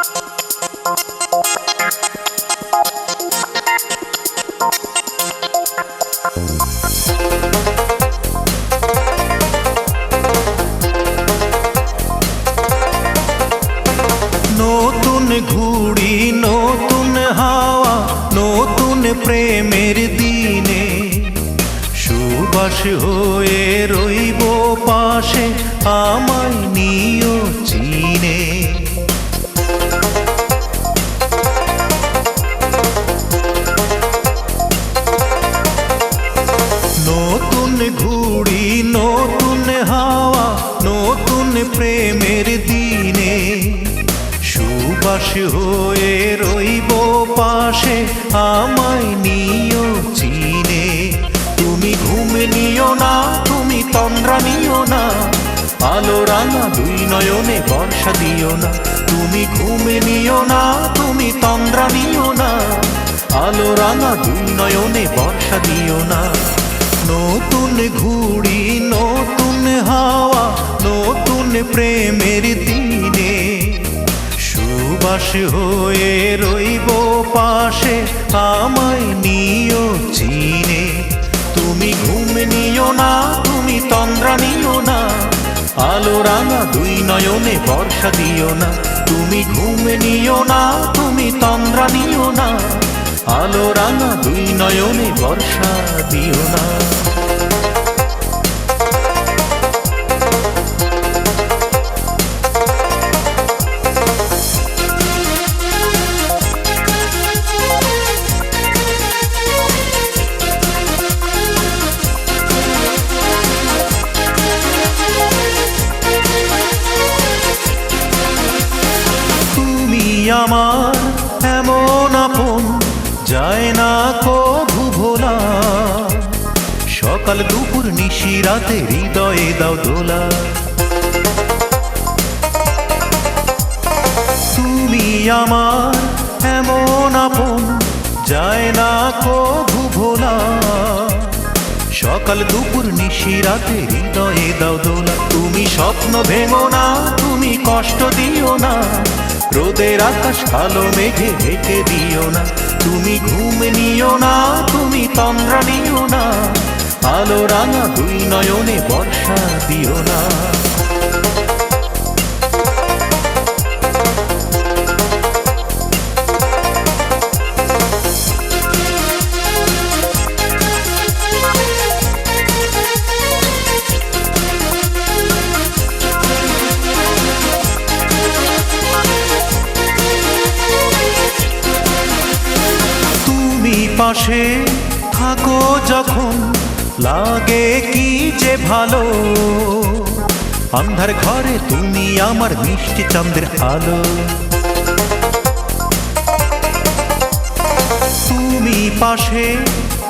নতুন ঘুড়ি নতুন হাওয়া নতুন প্রেমের দিনে সুবাস হয়ে রইব পাশে আমায় নিও চিনে। নতুন ঘুড়ি নতুন হাওয়া নতুন প্রেমের দিনে সুবাস হয়ে রইব পাশে আমায় নিও চিনে। তুমি ঘুম নিও না তুমি তন্দ্রা নিও না আলো রাঙা দুই নয়নে বর্ষা দিও না। তুমি ঘুম নিও না তুমি তন্দ্রা নিও না আলো রাঙা দুই নয়নে বর্ষা দিও না। নতুন ঘুড়ি নতুন হাওয়া নতুন প্রেমের দিনে সুবাস হয়ে রইব পাশে আমায় নিও চিনে। তুমি ঘুম নিও না তুমি তন্দ্রা নিও না আলো রাঙা দুই নয়নে বর্ষা দিও না। তুমি ঘুম নিও না তুমি তন্দ্রা নিও না আলো রাঙা দুই নয়নে বর্ষা দিও না। আমার এমন আপন যায় না কভু ভোলা সকাল দুপুর নিশি রাতে হৃদয়ে দাও দোলা। তুমি আমার এমন আপন যায় না কভু ভোলা সকাল দুপুর নিশি রাতে হৃদয়ে দাও দোলা। তুমি স্বপ্ন ভেঙো না তুমি কষ্ট দিও না রোদের আকাশ কালো মেঘে ঢেকে দিও না। তুমি ঘুম নিও না তুমি তন্দ্রা নিও না আলো রাঙা দুই নয়নে বর্ষা দিও না। পাশে থাকো যখন লাগে কি যে ভালো আন্ধার ঘরে তুমি আমার মিষ্টি চাঁদের আলো। তুমি পাশে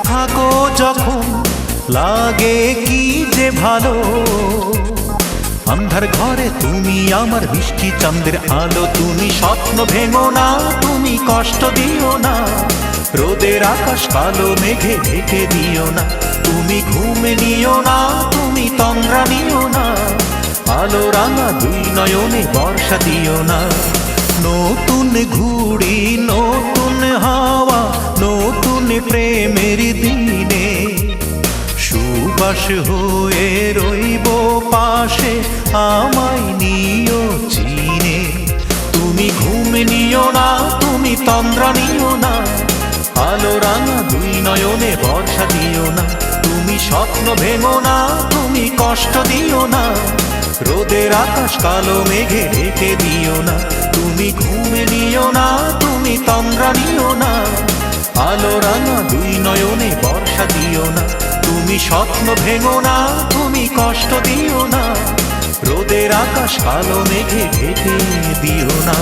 থাকো যখন লাগে কি যে ভালো আন্ধার ঘরে তুমি আমার মিষ্টি চাঁদের আলো। তুমি স্বপ্ন ভেঙো না তুমি কষ্ট দিও না রোদের আকাশ কালো মেঘে ঢেকে দিও না। তুমি ঘুম নিও না তুমি তন্দ্রা নিও না আলো রাঙা দুই নয়নে বর্ষা দিও না। নতুন ঘুড়ি নতুন হাওয়া নতুন প্রেমের দিনে সুবাস হয়ে রইব পাশে আমায় নিও চিনে। তুমি ঘুম নিও না তুমি তন্দ্রা নিও না আলো রাঙা দুই নয়নে বর্ষা দিও না। তুমি স্বপ্ন ভেঙো না তুমি কষ্ট দিও না রোদের আকাশ কালো মেঘে ঢেকে দিও না। তুমি ঘুম নিও না তুমি তন্দ্রা নিও না আলো রাঙা দুই নয়নে বর্ষা দিও না। তুমি স্বপ্ন ভেঙো না তুমি কষ্ট দিও না রোদের আকাশ কালো মেঘে ঢেকে দিও না।